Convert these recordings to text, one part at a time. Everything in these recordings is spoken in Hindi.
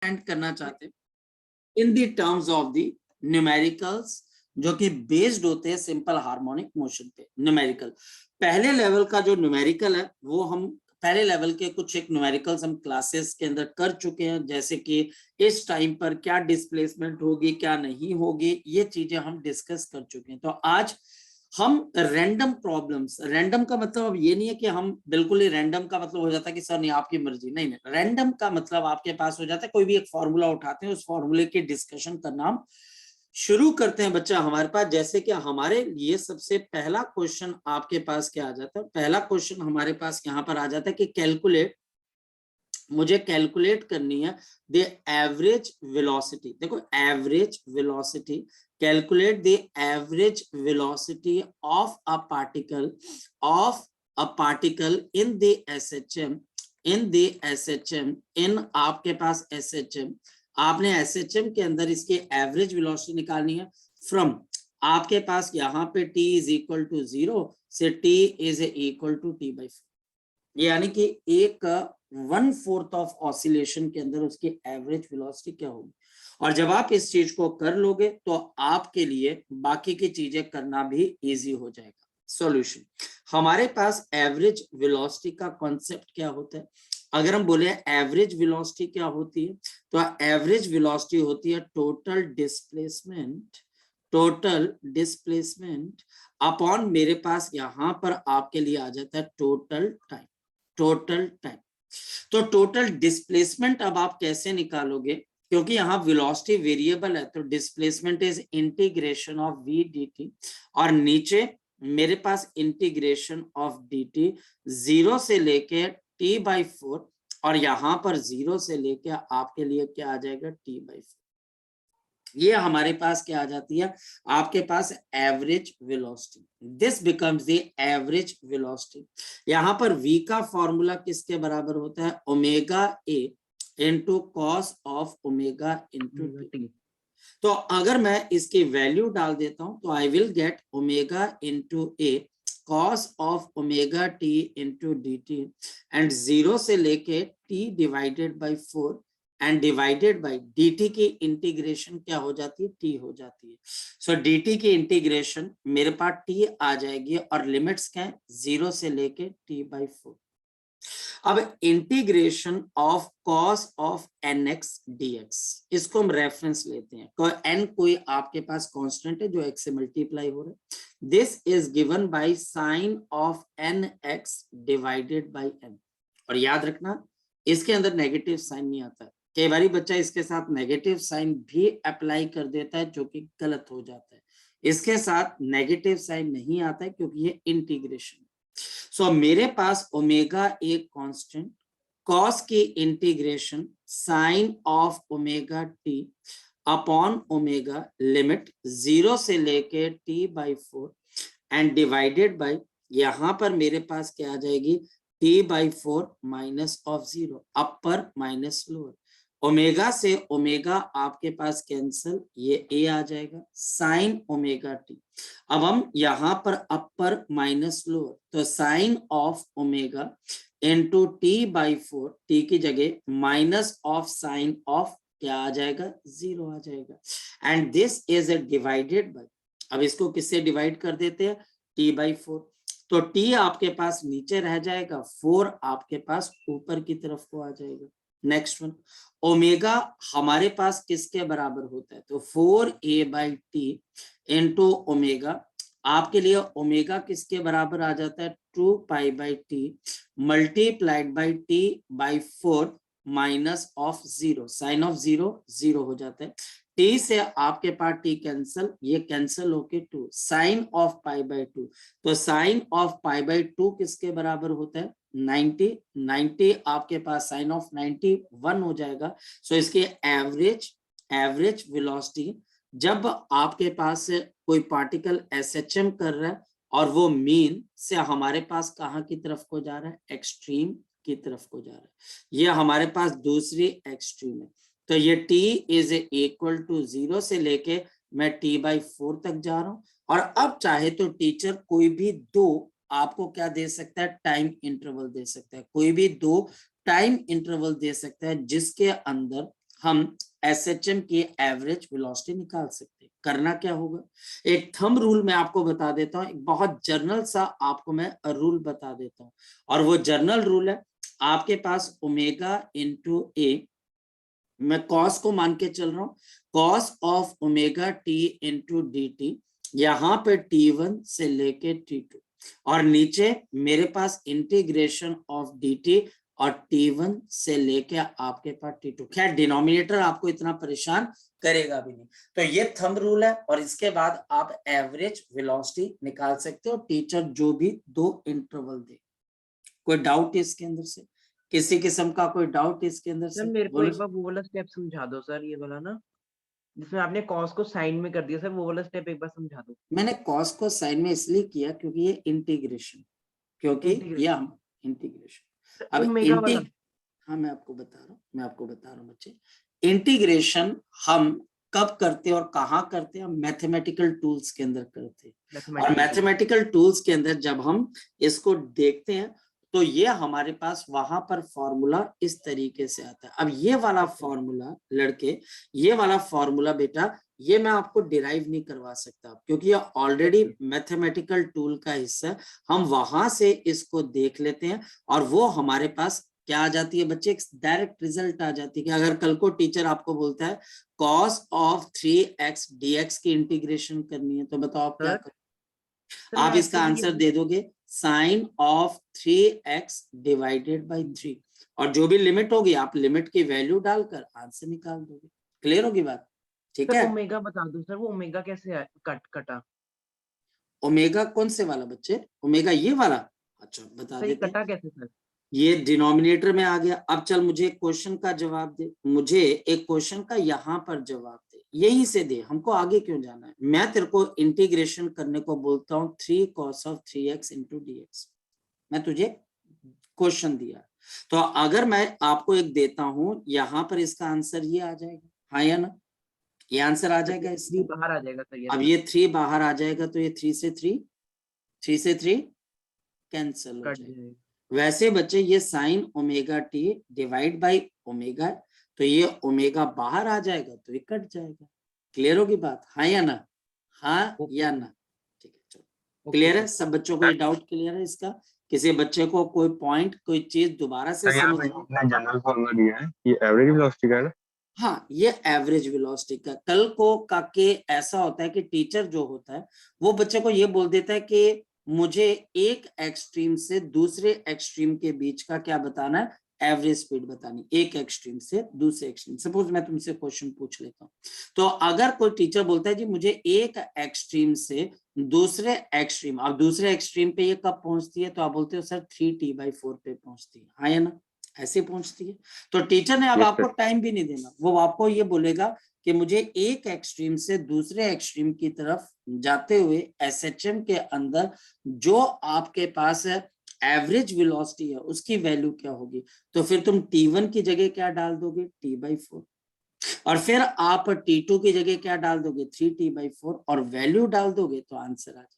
रिप्रेजेंट करना चाहते हैं in the terms of the numericals, जो कि बेस्ड होते हैं सिंपल हार्मोनिक मोशन पे। न्यूमेरिकल पहले लेवल का जो न्यूमेरिकल है वो हम पहले लेवल के कुछ एक न्यूमेरिकल्स हम क्लासेस के अंदर कर चुके हैं, जैसे कि इस टाइम पर क्या डिस्प्लेसमेंट होगी क्या नहीं होगी, ये चीजें हम डिस्कस कर चुके हैं। तो आज हम रैंडम प्रॉब्लम्स, रैंडम का मतलब अब ये नहीं है कि हम बिल्कुल ही रैंडम का मतलब हो जाता है कि सर नहीं आपकी मर्जी, नहीं नहीं, रैंडम का मतलब आपके पास हो जाता है कोई भी एक फॉर्मूला उठाते हैं, उस फॉर्मूले की डिस्कशन करना हम शुरू करते हैं बच्चा हमारे पास। जैसे कि हमारे लिए सबसे पहला क्वेश्चन आपके पास क्या आ जाता है, पहला क्वेश्चन हमारे पास यहाँ पर आ जाता है कि कैलकुलेट, मुझे कैलकुलेट करनी है द एवरेज वेलोसिटी। देखो average velocity, calculate the average velocity of a particle in the SHM, इन आपके पास एसएचएम, आपने एसएचएम के अंदर इसकी एवरेज वेलोसिटी निकालनी है फ्रॉम, आपके पास यहाँ पे t इज इक्वल टू 0 से t is equal to t/4, यानी कि एक 1/4 ऑफ ऑसिलेशन के अंदर उसकी एवरेज वेलोसिटी क्या होगी। और जब आप इस चीज को कर लोगे तो आपके लिए बाकी की चीजें करना भी इजी हो जाएगा। सॉल्यूशन, हमारे पास एवरेज वेलोसिटी का कॉन्सेप्ट क्या होता है, अगर हम बोले एवरेज वेलोसिटी क्या होती है, तो एवरेज वेलोसिटी होती है टोटल डिस्प्लेसमेंट अपॉन, मेरे पास यहां पर आपके लिए आ जाता है टोटल टाइम। तो टोटल डिस्प्लेसमेंट अब आप कैसे निकालोगे, क्योंकि यहाँ वेलोसिटी वेरिएबल है, तो displacement is integration of v dt, और नीचे मेरे पास इंटीग्रेशन ऑफ dt 0 से लेके t/4, और यहाँ पर 0 से लेके आपके लिए क्या आ जाएगा t/4। ये हमारे पास क्या आ जाती है, आपके पास average velocity, this becomes the average velocity. यहाँ पर v का फॉर्मूला किसके बराबर होता है, omega a into cos of omega into t. तो अगर मैं इसकी वैल्यू डाल देता हूं तो I will get omega into a cos of omega t into d t, and 0 से लेके t divided by 4 and divided by dt की इंटीग्रेशन क्या हो जाती है, t हो जाती है। सो dt की इंटीग्रेशन मेरे पास t आ जाएगी, और लिमिट्स क्या है 0 से लेके t/4। अब integration of cos of nx dx, इसको हम रेफरेंस लेते हैं, तो n कोई आपके पास कांस्टेंट है जो x से मल्टीप्लाई हो रहा है, this is given by sine of nx divided by n। और याद रखना इसके अंदर नेगेटिव साइन नहीं आता है, कई बार बच्चा इसके साथ नेगेटिव साइन भी अप्लाई कर देता है जो कि गलत हो जाता है, इसके साथ नेगेटिव साइन नहीं आता है क्योंकि ये इंटीग्रेशन। सो मेरे पास ओमेगा एक कांस्टेंट, कॉस की integration sine of omega t upon omega, limit 0 से लेके t/4 एंड डिवाइडेड बाय, यहां पर मेरे पास क्या आ जाएगी t/4 minus of 0, upper minus lower, omega से ओमेगा आपके पास कैंसल, ये a आ जाएगा साइन ओमेगा टी। अब हम यहाँ पर अपर माइनस लोअर, तो sine of omega into t/4, t की जगह माइनस ऑफ साइन ऑफ क्या आ जाएगा 0 आ जाएगा, and this is divided by, अब इसको किससे डिवाइड कर देते हैं t/4, तो t आपके पास नीचे रह जाएगा, 4 आपके पास ऊपर की तरफ को आ जाएगा। नेक्स्ट वन, ओमेगा हमारे पास किसके बराबर होता है, तो 4a/t इंटू ओमेगा, आपके लिए ओमेगा किसके बराबर आ जाता है 2π/t multiplied by t/4 minus of 0, sine of 0 0 हो जाता है, t से आपके पास t कैंसल, ये कैंसल होके 2 साइन ऑफ π/2, तो साइन ऑफ π/2 किसके बराबर होता है 90 आपके पास साइन ऑफ 91 हो जाएगा। सो इसके एवरेज वेलोसिटी, जब आपके पास कोई पार्टिकल एसएचएम कर रहा है और वो मीन से हमारे पास कहाँ की तरफ को जा रहा है, एक्सट्रीम की तरफ को जा रहा है, ये हमारे पास दूसरी एक्सट्रीम है, तो ये t इज इक्वल टू 0 से लेके मैं t/4 तक जा रहा हूं। और अब चाहे तो टीचर कोई भी दो आपको क्या दे सकता है, टाइम इंटरवल दे सकता है, कोई भी दो टाइम इंटरवल दे सकता है जिसके अंदर हम SHM की एवरेज वेलोसिटी निकाल सकते हैं। करना क्या होगा, एक थंब रूल मैं आपको बता देता हूँ, एक बहुत जर्नल सा आपको मैं रूल बता देता हूँ, और वो जर्नल रूल है आपके पास ओमेगा इंटू ए, मैं कॉस को मान के चल रहा हूँ, cos of omega t into d T, यहाँ पे T1 से लेके T2, और नीचे मेरे पास इंटीग्रेशन ऑफ डी टी और T1 से लेके आपके पास T2। खैर डिनोमिनेटर आपको इतना परेशान करेगा भी नहीं। तो ये थंब रूल है, और इसके बाद आप एवरेज वेलोसिटी निकाल सकते हो, टीचर जो भी 2 इंटरवल दे। कोई डाउट इसके अंदर से, किसी किस्म का कोई डाउट इसके अंदर सर से? मेरे को बोलो। एक बार वो वाला स्टेप समझा दो सर, ये वाला ना जिसमें आपने कॉस को साइन में कर दिया सर, वो वाला स्टेप एक बार समझा दो। मैंने कॉस को साइन में इसलिए किया क्योंकि ये इंटीग्रेशन, क्योंकि ये इंटीग्रेशन हम इंटीग्रेशन, अब ओमेगा वाला। हाँ मैं आपको बता रहा हूँ बच्चे, इंटीग्रेशन हम कब करते हैं और कहाँ करते हैं, हम मैथमेटिकल टूल्स के अंदर करते हैं, और मैथमेटिकल टूल। मैथमेटिकल टूल्स के अंदर जब हम इसको देखते हैं तो ये हमारे पास वहां पर फॉर्मूला इस तरीके से आता है। अब ये वाला फॉर्मूला लड़के, ये वाला फॉर्मूला बेटा, ये मैं आपको डिराइव नहीं करवा सकता क्योंकि ये ऑलरेडी मैथमेटिकल टूल का हिस्सा है। हम वहां से इसको देख लेते हैं और वो हमारे पास क्या आ जाती है बच्चे, एक डायरेक्ट रिजल्ट आ जाती है कि अगर कल को टीचर आपको बोलता है cos ऑफ 3x dx की इंटीग्रेशन करनी है तो बताओ आप क्या सर करोगे? सर मैं आप इसका एक्चुअली आंसर दे दोगे sin of 3x divided by 3, और जो भी लिमिट होगी आप लिमिट की वैल्यू डालकर आंसर निकाल दोगे। क्लियर होगी बात? ठीक सर है। ओमेगा बता दो सर, वो ओमेगा कैसे कटा? ओमेगा कौन से वाला बच्चे, ओमेगा ये वाला? अच्छा बता सर ये देते हैं। कटा कैसे सर? ये डिनोमिनेटर में आ गया। अब चल मुझे एक क्वेश्चन का जवाब दे, मुझे एक क्वेश्चन का यहाँ पर जवाब दे, यही से दे, हमको आगे क्यों जाना है। मैं तेरे को इंटीग्रेशन करने को बोलता हूँ 3 cos of 3x into d x, मैं तुझे क्वेश्चन दिया, तो अगर मैं आपको एक देता हूं यहाँ पर इसका आंसर ये आ जाएगा, हाँ या ना, ये आंसर आ सर जाएगा ये इसका। बाहर आ जाएगा सर, ये अब सर ये 3 बाहर आ जाएगा तो ये 3 से 3 कैंसिल हो कट जाएगा। जाएगा। वैसे बच्चे ये sine omega T divide by omega, तो ये ओमेगा बाहर आ जाएगा तो ये कट जाएगा। क्लियर होगी बात, हाँ या ना, हाँ ओके या सर। ना? ठीक है चलो, ओके क्लियर है सर। सब बच्चों को, ये डाउट क्लियर है इसका? किसी बच्चे को कोई पॉइंट कोई चीज दोबारा से सर यहाँ समझ पे में? आपने जनरल फॉर्मूला दिया है, ये एवरेज वेलोसिटी का है ना? हाँ ये एवरेज वेलोसिटी का। कल को का के ऐसा होता है कि टीचर जो होता है वो बच्चे को ये बोल देता है कि मुझे एक एक्सट्रीम से दूसरे एक्सट्रीम के बीच का क्या बताना है, एवरेज स्पीड बतानी, एक एक्सट्रीम से दूसरे एक्सट्रीम। सपोज मैं तुमसे क्वेश्चन पूछ लेता हूँ, तो अगर कोई टीचर बोलता है जी मुझे एक एक्सट्रीम से दूसरे एक्सट्रीम, अब दूसरे एक्सट्रीम पे ये कब पहुंचती है, तो आप बोलते हो सर 3t/4 पे पहुंचती है, हाँ या ना, ऐसे पहुंचती है। तो टीचर ने अब यस आपको सर। टाइम भी नहीं देना, वो आपको ये बोलेगा कि मुझे एक एक्सट्रीम से दूसरे एक्सट्रीम की तरफ जाते हुए एसएचएम के अंदर जो आपके पास है एवरेज वेलोसिटी है उसकी वैल्यू क्या होगी, तो फिर तुम T1 की जगह क्या डाल दोगे, t/4, और फिर आप T2 की जगह क्या डाल दोगे, 3t/4, और वैल्यू डाल दोगे तो आंसर आ जाएगा।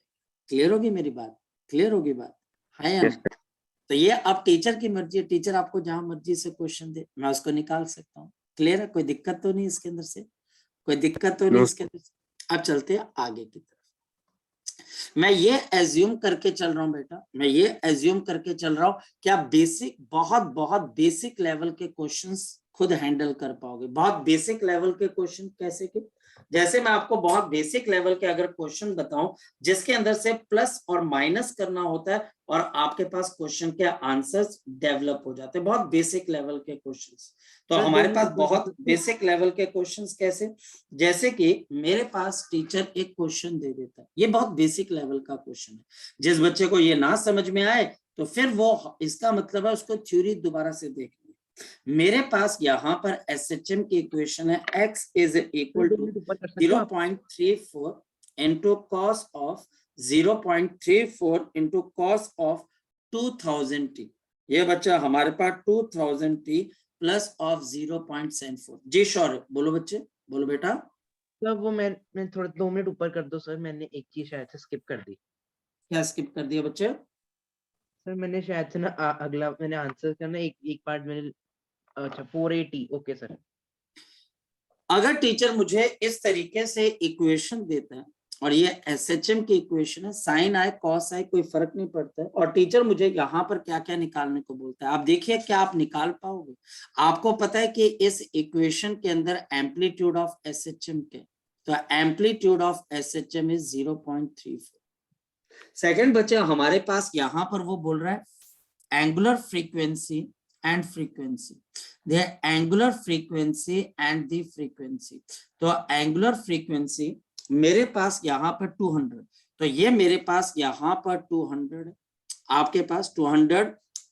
क्लियर होगी मेरी बात, क्लियर होगी बात, है या यस नहीं? सर। तो ये अब टीचर की मर्जी है, टीचर आपको जहां मर्जी से क्वेश्चन दे मैं उसको निकाल सकता हूँ। क्लियर है, कोई दिक्कत तो नहीं इसके अंदर से, कोई दिक्कत तो नहीं नो इसके अंदर से। अब चलते हैं आगे की तरफ। मैं ये एज्यूम करके चल रहा हूँ बेटा, मैं ये एज्यूम करके चल रहा हूँ कि आप बेसिक, बहुत बहुत बेसिक लेवल के क्वेश्चंस खुद हैंडल कर पाओगे। बहुत बेसिक लेवल के क्वेश्चन कैसे के, जैसे मैं आपको बहुत बेसिक लेवल के अगर क्वेश्चन बताऊं जिसके अंदर से प्लस और माइनस करना होता है और आपके पास क्वेश्चन के आंसर्स डेवलप हो जाते हैं, बहुत बेसिक लेवल के क्वेश्चंस। तो सर 2 हमारे मिनट पास ऊपर कर बहुत सकते हो? बेसिक लेवल के क्वेश्चंस कैसे, जैसे कि मेरे पास टीचर एक क्वेश्चन दे देता है, ये बहुत बेसिक लेवल का क्वेश्चन है, जिस बच्चे को ये ना समझ में आए तो फिर वो, इसका मतलब है उसको थ्योरी दोबारा से देखनी। मेरे पास यहाँ पर एसएचएम की इक्वेशन है x is sir equal 2 to minute ऊपर कर सकते हो आप? 0.34 into cos of 0.34 into cos of 2000t। ये बच्चा हमारे पास 2000t प्लस ऑफ 0.74। जी श्योर, बोलो बच्चे, बोलो बेटा। सर वो मैं थोड़ा 2 मिनट ऊपर कर दो सर, मैंने एक चीज शायद से स्किप कर दी। क्या स्किप कर दिया बच्चे? सर मैंने शायद से ना अगला मैंने आंसर करना एक एक पार्ट मैंने। अच्छा 480, ओके सर। अगर टीचर मुझे इस तरीके से इक्वेशन देता है और ये एसएचएम की इक्वेशन है, साइन आए कॉस आए कोई फर्क नहीं पड़ता है, और टीचर मुझे यहाँ पर क्या क्या निकालने को बोलता है, आप देखिए क्या आप निकाल पाओगे। आपको पता है कि इस इक्वेशन के अंदर एम्पलीट्यूड ऑफ एसएचएम क्या है, तो amplitude of SHM is 0.34। Second बच्चा हमारे पास यहाँ पर वो बोल रहा है angular frequency and frequency, the angular frequency and the frequency। तो एंगुलर फ्रीक्वेंसी मेरे पास यहाँ पर 200, तो ये मेरे पास यहाँ पर 200 है, आपके पास 200,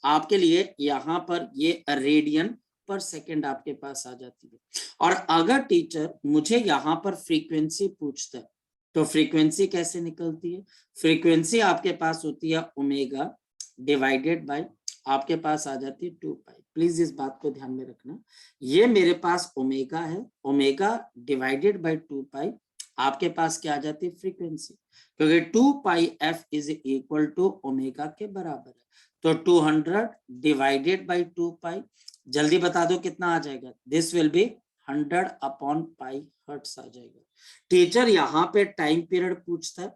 आपके लिए यहाँ पर ये रेडियन पर सेकेंड आपके पास आ जाती है। और अगर टीचर मुझे यहाँ पर फ्रीक्वेंसी पूछता है तो फ्रीक्वेंसी कैसे निकलती है, फ्रीक्वेंसी आपके पास होती है ओमेगा डिवाइडेड बाय, आपके पास आ जाती है 2 पाई। प्लीज इस बात को ध्यान में रखना, ये मेरे पास ओमेगा है, ओमेगा डिवाइडेड बाय 2 पाई, आपके पास क्या आ जाती है फ्रीक्वेंसी, क्योंकि 2 pi f is equal to omega के बराबर है। तो 200 डिवाइडेड बाय 2 पाई, जल्दी बता दो कितना आ जाएगा, this will be 100 upon pi hertz आ जाएगा। टीचर यहाँ पे टाइम पीरियड पूछता है,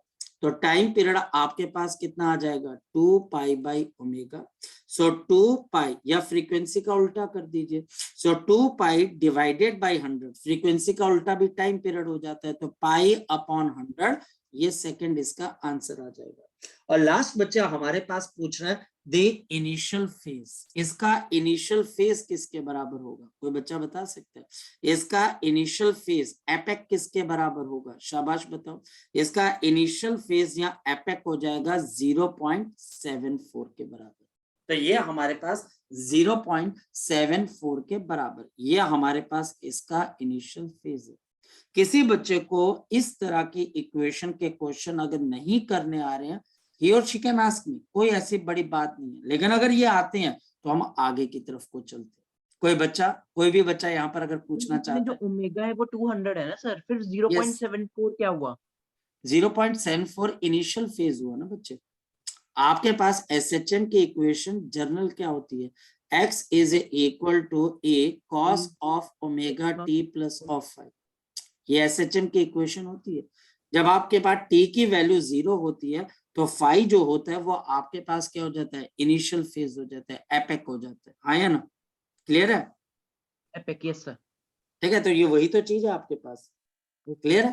तो टाइम पीरियड आपके पास कितना आ जाएगा 2 पाई बाई ओमेगा, सो 2 पाई, या फ्रीक्वेंसी का उल्टा कर दीजिए, सो 2 पाई डिवाइडेड बाई 100, फ्रीक्वेंसी का उल्टा भी टाइम पीरियड हो जाता है, तो पाई अपॉन 100, ये सेकंड इसका आंसर आ जाएगा। और लास्ट बच्चा हमारे पास पूछ रहा है द इनिशियल फेज, इसका इनिशियल फेज किसके बराबर होगा, कोई बच्चा बता सकता है, इसका इनिशियल फेज एपेक किसके बराबर होगा, शाबाश बताओ। इसका इनिशियल फेज या एपेक हो जाएगा 0.74 के बराबर, तो ये हमारे पास 0.74 के बराबर, ये हमारे पास इसका इनिशियल फेज है। किसी बच्चे को इस तरह की इक्वेशन के क्वेश्चन अगर नहीं करने आ रहे हैं, he or she can ask me, कोई ऐसी बड़ी बात नहीं है, लेकिन अगर ये आते हैं तो हम आगे की तरफ को चलते हैं। कोई बच्चा, कोई भी बच्चा यहाँ पर अगर पूछना चाहता जो है, ओमेगा है वो 200 है ना सर, फिर 0.74 क्या हुआ? 0.74 इनिशियल फेज हुआ ना बच्चे। आपके पास एसएचएम की इक्वेशन जनरल क्या होती है, x is equal to a cos of omega t plus of 5, ये एसएचएम की इक्वेशन होती है। जब आपके पास t की वैल्यू 0 होती है तो फाई जो होता है वो आपके पास क्या हो जाता है, इनिशियल फेज हो जाता है, एपेक हो जाता है, हाँ या ना, क्लियर है? APEC, yes sir. ठीक है, तो ये वही तो चीज है आपके पास, क्लियर है?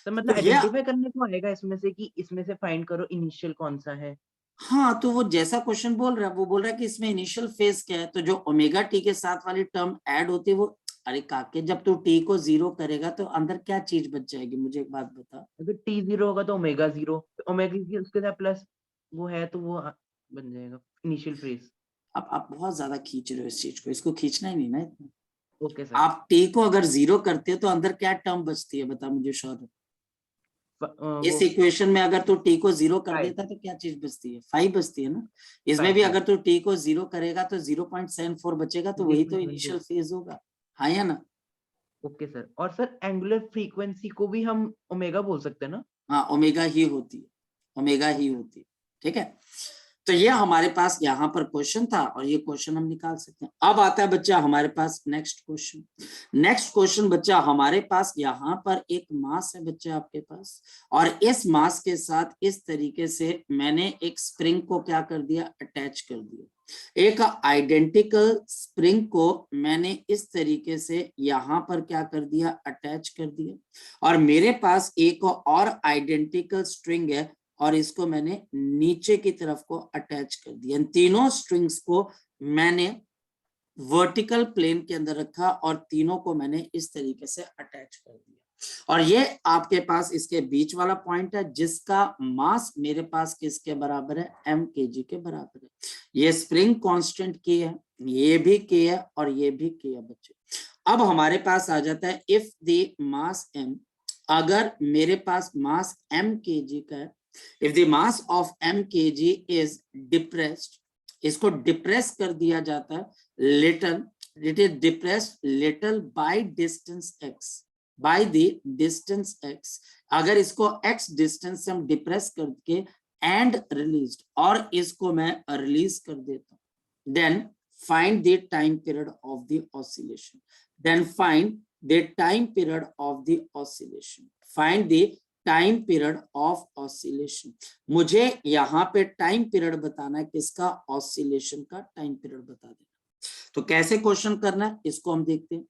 तो मतलब तो ये, आइडेंटिफाई करने को आएगा इसमें से कि इसमें से फाइंड करो इनिशियल कौन सा है। हाँ, तो वो जैसा क्वेश्चन बोल रहा है वो बोल रहा है कि इसमें इनिशियल फेज क्या है, तो जो ओमेगा टी के साथ वाली टर्म ऐड होती है वो, अरे काके जब तू टी को 0 करेगा तो अंदर क्या चीज बच जाएगी, मुझे एक बात बता। अगर t 0 होगा तो ओमेगा 0, ओमेगा की उसके साथ प्लस वो है तो वो बन जाएगा इनिशियल फेज। अब आप बहुत ज्यादा खींच रहे हो इस चीज को, इसको खींचना ही नहीं ना इतना। Okay sir. आप टी को अगर 0 करते हो तो अंदर क्या टर्म बचती है, बता मुझे शौर्य। इस इक्वेशन में अगर तू टी को 0 कर देता तो क्या चीज बचती है, 5 बचती है ना। इसमें भी अगर तू टी को 0 करेगा तो 0.74 बचेगा, तो वही तो इनिशियल फेज होगा, हाँ या ना। Okay sir. और सर एंगुलर फ्रीक्वेंसी को भी हम ओमेगा बोल सकते हैं ना? हाँ, ओमेगा ही होती है, ओमेगा ही होती है, ठीक है। तो ये हमारे पास यहाँ पर क्वेश्चन था और ये क्वेश्चन हम निकाल सकते हैं। अब आता है बच्चा हमारे पास नेक्स्ट क्वेश्चन। नेक्स्ट क्वेश्चन बच्चा हमारे पास यहाँ पर एक मास है बच्चा आपके पास, और इस मास के साथ इस तरीके से मैंने एक स्प्रिंग को क्या कर दिया, अटैच कर दिया। एक आइडेंटिकल स्प्रिंग को मैंने इस तरीके से यहाँ पर क्या कर दिया, अटैच कर दिया, और मेरे पास एक और आइडेंटिकल स्ट्रिंग है और इसको मैंने नीचे की तरफ को अटैच कर दिया। इन तीनों स्ट्रिंग्स को मैंने वर्टिकल प्लेन के अंदर रखा और तीनों को मैंने इस तरीके से अटैच कर दिया, और ये आपके पास इसके बीच वाला पॉइंट है जिसका मास मेरे पास किसके बराबर है, m kg के बराबर है। ये स्प्रिंग कांस्टेंट k है, ये भी k है और ये भी k है बच्चे। अब हमारे पास आ जाता है इफ द मास m, अगर मेरे पास मास m kg का है, if the mass of m kg is depressed, इसको डिप्रेस कर दिया जाता है little, it is depressed little by distance x, by the distance x, अगर इसको x डिस्टेंस से हम डिप्रेस करके एंड रिलीज्ड, और इसको मैं रिलीज कर देता हूं, then find the time period of the oscillation, then find the time period of the oscillation, find the time period of oscillation. मुझे यहाँ पे टाइम पीरियड बताना है, किसका, ऑसिलेशन का टाइम पीरियड बता देना। तो कैसे क्वेश्चन करना है इसको हम देखते हैं।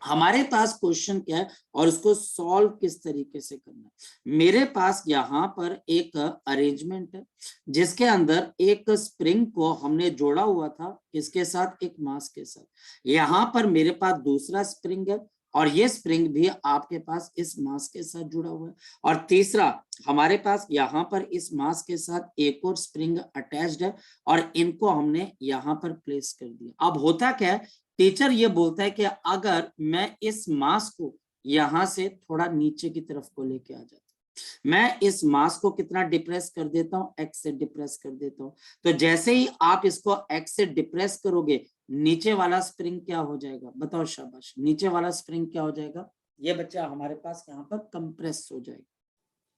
हमारे पास क्वेश्चन क्या है और उसको सॉल्व किस तरीके से करना है। मेरे पास यहाँ पर एक अरेंजमेंट है जिसके अंदर एक स्प्रिंग को हमने जोड़ा हुआ था, किसके साथ, एक मास के साथ। यहाँ पर मेरे पास दूसरा स्प्रिंग है और ये स्प्रिंग भी आपके पास इस मास के साथ जुड़ा हुआ है, और तीसरा हमारे पास यहाँ पर इस मास के साथ एक और स्प्रिंग अटैच्ड है और इनको हमने यहाँ पर प्लेस कर दिया। अब होता क्या है, टीचर ये बोलता है कि अगर मैं इस मास को यहां से थोड़ा नीचे की तरफ को लेके आ जाता हूं, मैं इस मास को कितना डिप्रेस कर देता हूं, एक्स से डिप्रेस कर देता हूं, तो जैसे ही आप इसको एक्स से डिप्रेस करोगे, नीचे वाला स्प्रिंग क्या हो जाएगा, बताओ शाबाश, नीचे वाला स्प्रिंग क्या हो जाएगा, ये बच्चा हमारे पास यहाँ पर कंप्रेस हो जाएगा।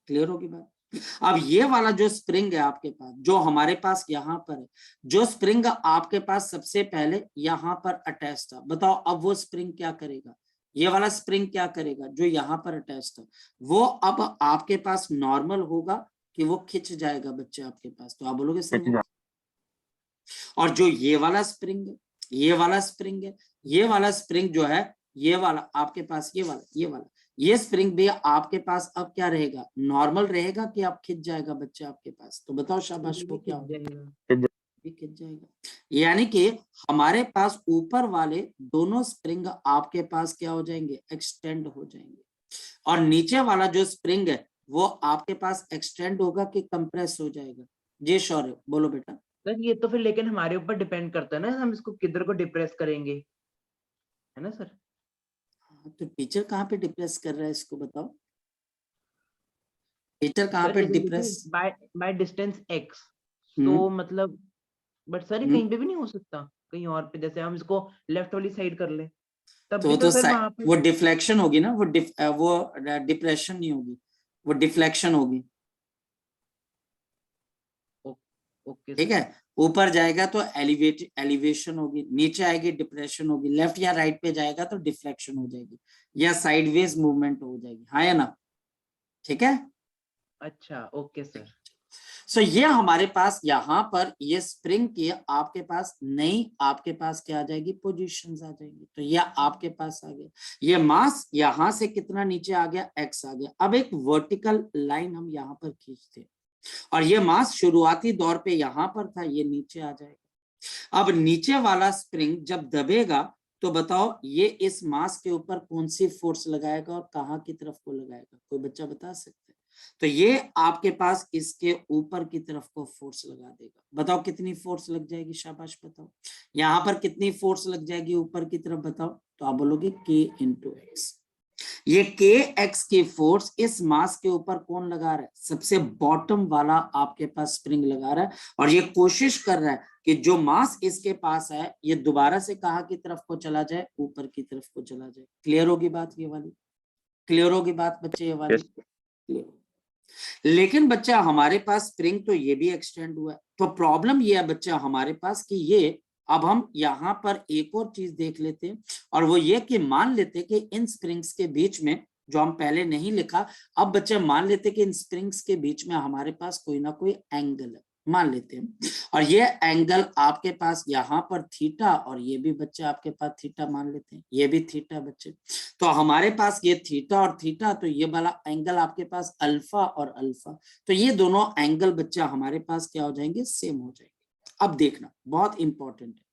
क्लियर होगी बात। अब ये वाला जो स्प्रिंग है आपके पास, जो हमारे पास यहाँ पर है, जो स्प्रिंग आपके पास सबसे पहले यहाँ पर अटैच था, बताओ अब वो स्प्रिंग क्या करेगा, ये वाला स्प्रिंग क्या करेगा जो यहाँ पर अटैच था, वो अब आपके पास नॉर्मल होगा कि वो खिंच जाएगा बच्चे आपके पास, तो आप बोलोगे सर। और जो ये वाला स्प्रिंग है, ये वाला स्प्रिंग है, ये वाला स्प्रिंग जो है, ये वाला आपके पास, ये स्प्रिंग भी आपके पास अब क्या रहेगा, नॉर्मल रहेगा कि आप खिंच जाएगा बच्चे आपके पास, तो बताओ शाबाश वो क्या होगा, खिंच जाएगा। यानी कि हमारे पास ऊपर वाले दोनों स्प्रिंग आपके पास क्या हो जाएंगे, एक्सटेंड हो जाएंगे, और नीचे वाला जो स्प्रिंग है वो आपके पास एक्सटेंड होगा कि कंप्रेस हो जाएगा। जी शौर्य बोलो बेटा। सर ये तो फिर लेकिन हमारे ऊपर डिपेंड करता है ना, हम इसको किधर को डिप्रेस करेंगे, है ना सर। तो टीचर कहाँ पे डिप्रेस कर रहा है इसको बताओ, टीचर कहाँ पे डिप्रेस, बाय डिस्टेंस x, तो मतलब बट सर ये कहीं पे भी नहीं हो सकता, कहीं और पे, जैसे हम इसको लेफ्ट वाली साइड कर ले तब भी तो सर वहां पे वो डिफ्लेक्शन होगी ना, वो डिप्रेशन नहीं होगी, वो डिफ्लेक्शन होगी। ओके ठीक है, ऊपर जाएगा तो एलिवेशन होगी, नीचे आएगी डिप्रेशन होगी, लेफ्ट या राइट पे जाएगा तो डिफ्लेक्शन हो जाएगी या साइडवेज मूवमेंट हो जाएगी, हाँ या ना, ठीक है। अच्छा ओके सर। सो ये हमारे पास यहाँ पर ये स्प्रिंग की आपके पास नई, आपके पास क्या आ जाएगी, पोजीशंस आ जाएंगी, तो ये आपके पास आ गया, ये मास यहाँ से कितना नीचे आ गया, एक्स आ गया। अब एक वर्टिकल लाइन हम यहाँ पर खींचते हैं और ये मास शुरुआती दौर पे यहाँ पर था, ये नीचे आ जाएगा। अब नीचे वाला स्प्रिंग जब दबेगा तो बताओ ये इस मास के ऊपर कौन सी फोर्स लगाएगा और कहाँ की तरफ को लगाएगा, कोई बच्चा बता सकता है। तो ये आपके पास इसके ऊपर की तरफ को फोर्स लगा देगा, बताओ कितनी फोर्स लग जाएगी, शाबाश बताओ, यहाँ पर कितनी फोर्स लग जाएगी ऊपर की तरफ, बताओ, तो आप बोलोगे K × X। ये kx की फोर्स इस मास के ऊपर कौन लगा रहा है, सबसे बॉटम वाला आपके पास स्प्रिंग लगा रहा है, और ये कोशिश कर रहा है कि जो मास इसके पास है ये दोबारा से कहाँ की तरफ को चला जाए, ऊपर की तरफ को चला जाए। क्लियर होगी बात ये वाली, क्लियर होगी बात बच्चे ये वाली, क्लियर। लेकिन बच्चा हमारे पास स्प्रिंग तो ये भी एक्सटेंड हुआ है, तो प्रॉब्लम ये है बच्चा हमारे पास कि ये, अब हम यहाँ पर एक और चीज देख लेते हैं, और वो ये कि मान लेते कि इन स्प्रिंग्स के बीच में, जो हम पहले नहीं लिखा, अब बच्चे मान लेते कि इन स्प्रिंग्स के बीच में हमारे पास कोई ना कोई एंगल है, मान लेते हैं, और ये एंगल आपके पास यहाँ पर थीटा, और ये भी बच्चे आपके पास थीटा मान लेते हैं, ये भी थीटा बच्चे, तो हमारे पास ये थीटा और थीटा, तो ये वाला एंगल आपके पास अल्फा और अल्फा, तो ये दोनों एंगल बच्चा हमारे पास क्या हो जाएंगे, सेम हो जाएंगे। अब देखना बहुत इंपॉर्टेंट है,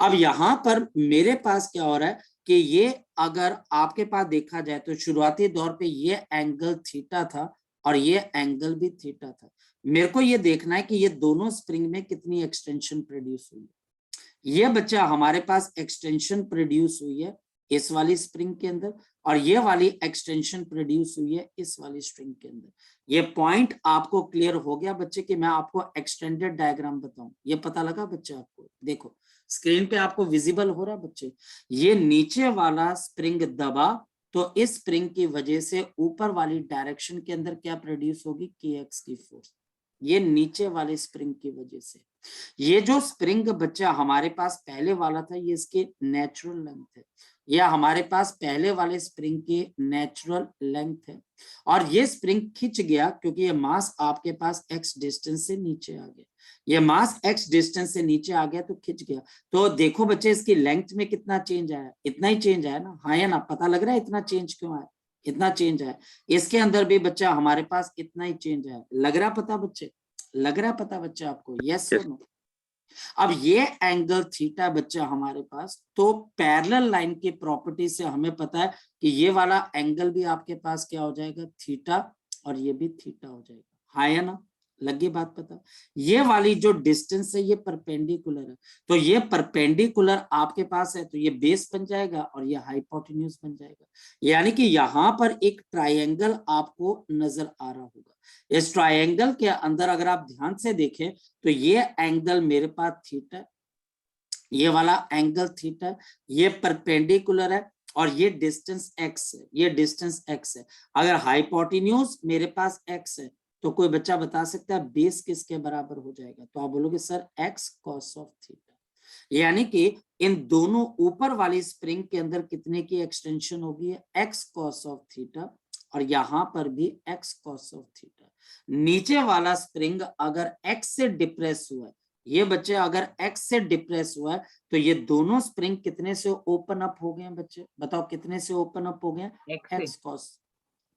अब यहाँ पर मेरे पास क्या हो रहा है कि ये अगर आपके पास देखा जाए तो शुरुआती दौर पे ये एंगल थीटा था और ये एंगल भी थीटा था, मेरे को ये देखना है कि ये दोनों स्प्रिंग में कितनी एक्सटेंशन प्रोड्यूस हुई है। ये बच्चा हमारे पास एक्सटेंशन प्रोड्यूस हुई है इस वाली स्प्रिंग के अंदर, और ये वाली एक्सटेंशन प्रोड्यूस हुई है इस वाली स्ट्रिंग के अंदर। ये पॉइंट आपको क्लियर हो गया बच्चे कि मैं आपको एक्सटेंडेड डायग्राम बताऊं, ये पता लगा बच्चे आपको, देखो स्क्रीन पे आपको विजिबल हो रहा है बच्चे, ये नीचे वाला स्प्रिंग दबा तो इस स्प्रिंग की वजह से ऊपर वाली डायरेक्शन के अंदर क्या प्रोड्यूस होगी, kx की फोर्स, ये नीचे वाले स्प्रिंग की वजह से। ये जो स्प्रिंग बच्चा हमारे पास पहले वाला था ये इसके नेचुरल लेंथ है, यह हमारे पास पहले वाले स्प्रिंग की नेचुरल लेंथ है और ये स्प्रिंग खिंच गया क्योंकि ये मास आपके पास x डिस्टेंस से नीचे आ गया। ये मास x डिस्टेंस से नीचे आ गया तो खिंच गया। तो देखो बच्चे इसकी लेंथ में कितना चेंज आया, इतना ही चेंज आया ना, हाँ या ना, पता लग रहा है इतना चेंज क्यों आया, इतना चेंज आया। इसके अंदर भी बच्चा हमारे पास इतना ही चेंज आया, लग रहा पता बच्चे, लग रहा पता बच्चे आपको, यस और नो। अब ये एंगल थीटा बच्चा हमारे पास, तो पैरेलल लाइन की प्रॉपर्टी से हमें पता है कि ये वाला एंगल भी आपके पास क्या हो जाएगा, थीटा, और ये भी थीटा हो जाएगा, हाँ या ना, लगी बात पता। ये वाली जो डिस्टेंस है ये परपेंडिकुलर है, तो ये परपेंडिकुलर आपके पास है तो ये बेस बन जाएगा और ये हाइपोटेन्यूज बन जाएगा। यानी कि यहाँ पर एक ट्रायंगल आपको नजर आ रहा होगा। इस ट्रायंगल के अंदर अगर आप ध्यान से देखें तो ये एंगल मेरे पास थीटा, ये वाला एंगल थीटा, ये परपेंडिकुलर है और ये डिस्टेंस x है, ये डिस्टेंस x है। अगर हाइपोटेन्यूज मेरे पास x है तो कोई बच्चा बता सकता है बेस किसके बराबर हो जाएगा, तो आप बोलोगे sir x cos of theta. यानी कि इन दोनों ऊपर वाली स्प्रिंग के अंदर कितने की एक्सटेंशन होगी, x cos ऑफ थीटा, और यहां पर भी x cos ऑफ थीटा। नीचे वाला स्प्रिंग अगर x से डिप्रेस हुआ है, ये बच्चे अगर x से डिप्रेस हुआ है तो ये दोनों स्प्रिंग कितने से ओपन अप हो गए हैं बच्चे, बताओ कितने से ओपन अप हो गए,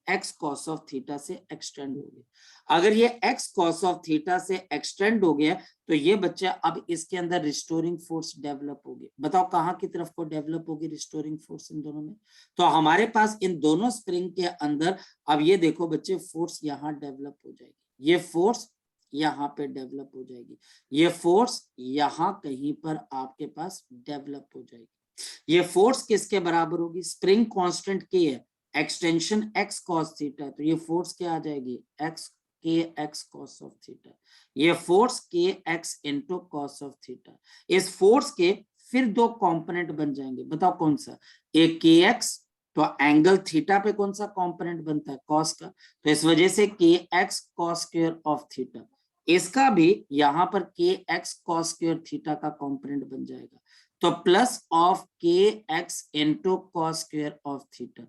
x cos ऑफ थीटा से एक्सटेंड हो गया। अगर ये x cos ऑफ थीटा से एक्सटेंड हो गया तो ये बच्चे अब इसके अंदर रिस्टोरिंग फोर्स डेवलप होगी, बताओ कहां की तरफ को डेवलप होगी रिस्टोरिंग फोर्स इन दोनों में। तो हमारे पास इन दोनों स्प्रिंग के अंदर अब ये देखो बच्चे फोर्स यहाँ डेवलप हो जाएगी, ये फोर्स यहाँ पे डेवलप हो जाएगी, ये फोर्स यहाँ कहीं पर आपके पास डेवलप हो जाएगी। ये फोर्स किसके बराबर होगी, स्प्रिंग कांस्टेंट के है, एक्सटेंशन x cos थीटा, तो ये फोर्स क्या आ जाएगी, x cos ऑफ थीटा, ये force x into cos of theta. इस फोर्स के फिर दो कंपोनेंट बन जाएंगे, बताओ कौन सा, एक kx, तो एंगल थीटा पे कौन सा कंपोनेंट बनता है, कॉस का, तो इस वजह से kx cos square of theta, इसका भी यहां पर kx cos स्क्वायर थीटा का कंपोनेंट बन जाएगा, तो plus of kx into cos square of theta.